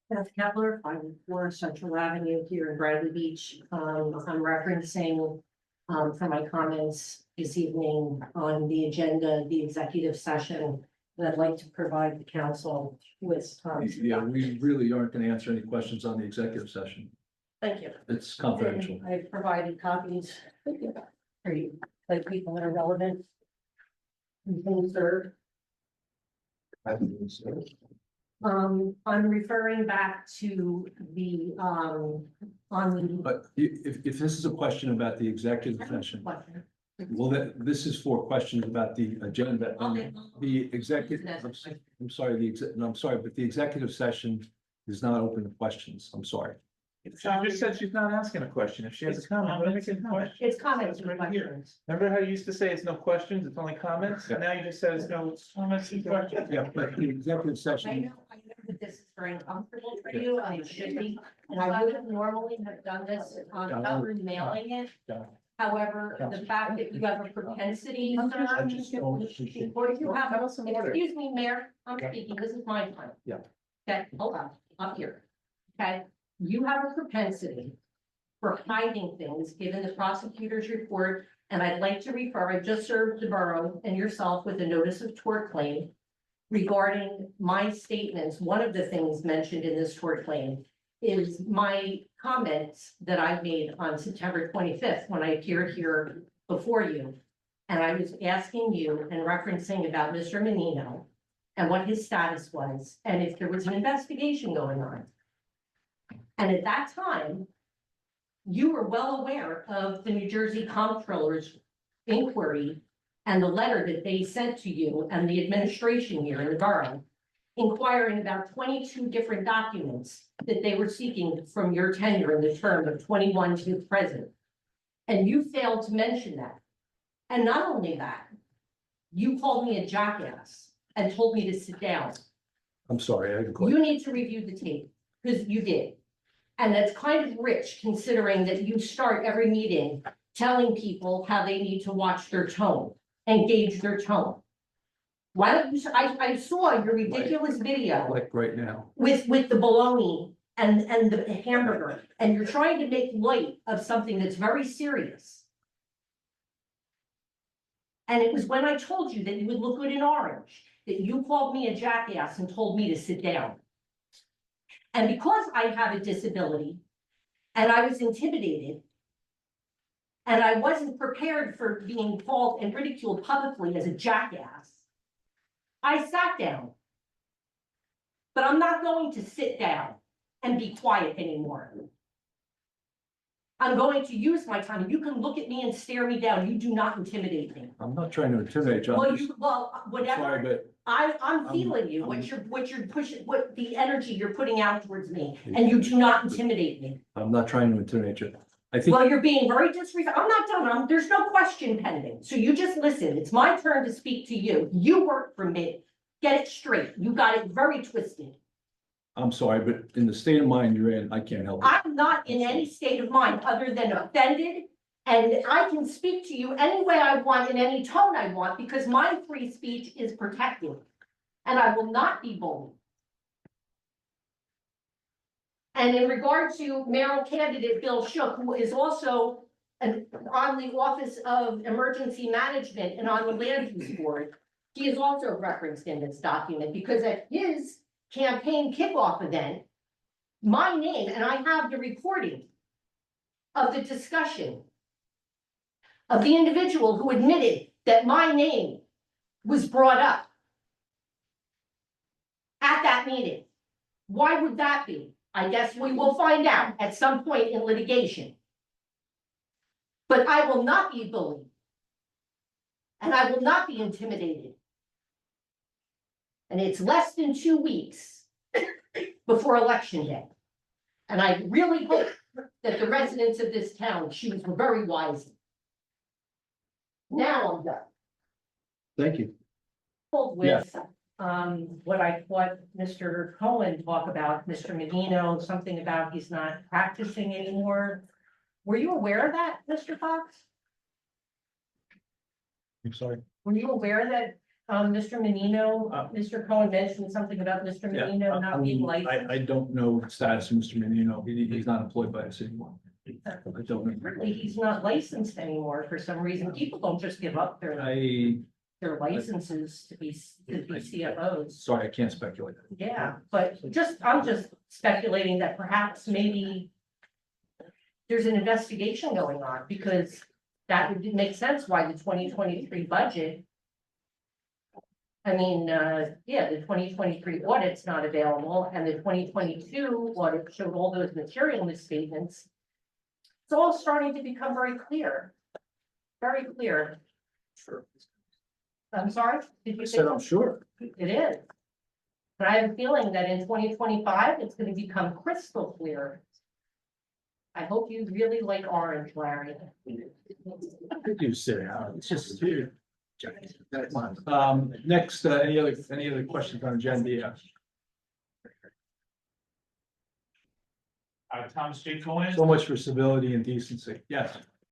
Beth Kepler, 504 Central Avenue here in Bradley Beach. I'm referencing for my comments this evening on the agenda, the executive session. And I'd like to provide the council with. Yeah, we really aren't going to answer any questions on the executive session. Thank you. It's confidential. And I've provided copies for you, like people that are relevant. You can serve. I'm referring back to the, on the. But if this is a question about the executive session, well, this is for questions about the agenda and the executive. I'm sorry, I'm sorry, but the executive session is not open to questions. I'm sorry. She just said she's not asking a question. If she has a comment, let me make a comment. It's comments and Right here. questions. Remember how you used to say it's no questions, it's only comments? Yeah. Now you just said it's no comments and questions. Yeah, but the executive I session, know that this is very uncomfortable for you, and it should be, and I would have normally have done this on cover mailing it. However, the fact that you have a propensity. I just don't appreciate. Or you have, some order. excuse me, Mayor, I'm speaking, this is my time. Yeah. Okay, hold on, up here. Okay, you have a propensity for hiding things, given the prosecutor's report. And I'd like to refer, I just served the borough and yourself with a notice of tort claim regarding my statements. One of the things mentioned in this tort claim is my comments that I made on September 25th when I appeared here before you. And I was asking you and referencing about Mr. Menino and what his status was, and if there was an investigation going on. And at that time, you were well aware of the New Jersey Comptroller's inquiry and the letter that they sent to you and the administration here in the borough, inquiring about 22 different documents that they were seeking from your tenure in the term of 21 to the present. And you failed to mention that. And not only that, you called me a jackass and told me to sit down. I'm sorry, I didn't quite. You need to review the tape, because you did. And that's kind of rich, considering that you start every meeting telling people how they need to watch their tone, engage their tone. Why don't you, I saw your ridiculous video Like right now. with the bologna and the hamburger, and you're trying to make light of something that's very serious. And it was when I told you that you would look good in orange, that you called me a jackass and told me to sit down. And because I have a disability and I was intimidated and I wasn't prepared for being called and ridiculed publicly as a jackass, I sat down. But I'm not going to sit down and be quiet anymore. I'm going to use my time. You can look at me and stare me down. You do not intimidate me. I'm not trying to intimidate you. I'm Well, just- well, whatever. Sorry, but I'm feeling you, what you're pushing, what the energy you're putting out towards me, and you do not intimidate me. I'm not trying to intimidate you. I think, Well, you're being very disrespectful. I'm not done. There's no question pending. So you just listen. It's my turn to speak to you. You work for me. Get it straight. You got it very twisted. I'm sorry, but in the state of mind you're in, I can't help it. I'm not in any state of mind other than offended. And I can speak to you any way I want, in any tone I want, because my free speech is protected. And I will not be bullied. And in regard to mayoral candidate Bill Shook, who is also on the Office of Emergency Management and on the Land Use Board, he is also referenced in this document, because at his campaign kickoff event, my name, and I have the recording of the discussion of the individual who admitted that my name was brought up at that meeting. Why would that be? I guess we will find out at some point in litigation. But I will not be bullied. And I will not be intimidated. And it's less than 2 weeks before Election Day. And I really hope that the residents of this town choose very wisely. Now I'm done. Thank you. With what I thought Mr. Cohen talked about, Mr. Menino, something about he's not practicing anymore. Were you aware of that, Mr. Fox? I'm sorry. Were you aware that Mr. Menino, Mr. Cohen mentioned something about Mr. Yeah, Menino not being licensed. I don't know the status of Mr. Menino. He's not employed by us anymore. I don't know. Apparently, he's not licensed anymore for some reason. People don't just give up their licenses to be CFOs. Sorry, I can't speculate. Yeah, but I'm just speculating that perhaps maybe there's an investigation going on, because that would make sense why the 2023 budget. I mean, yeah, the 2023 audit's not available, and the 2022 audit showed all those material misstatements. It's all starting to become very clear. Very clear. Sure. I'm sorry? Did I you say said, I'm sure. it is? But I have a feeling that in 2025, it's gonna become crystal clear. I hope you really like orange, Larry. Did you say, it's just here. Next, any other questions on agenda? Yeah. Thomas J. Cohen. So much for civility and decency. Yes.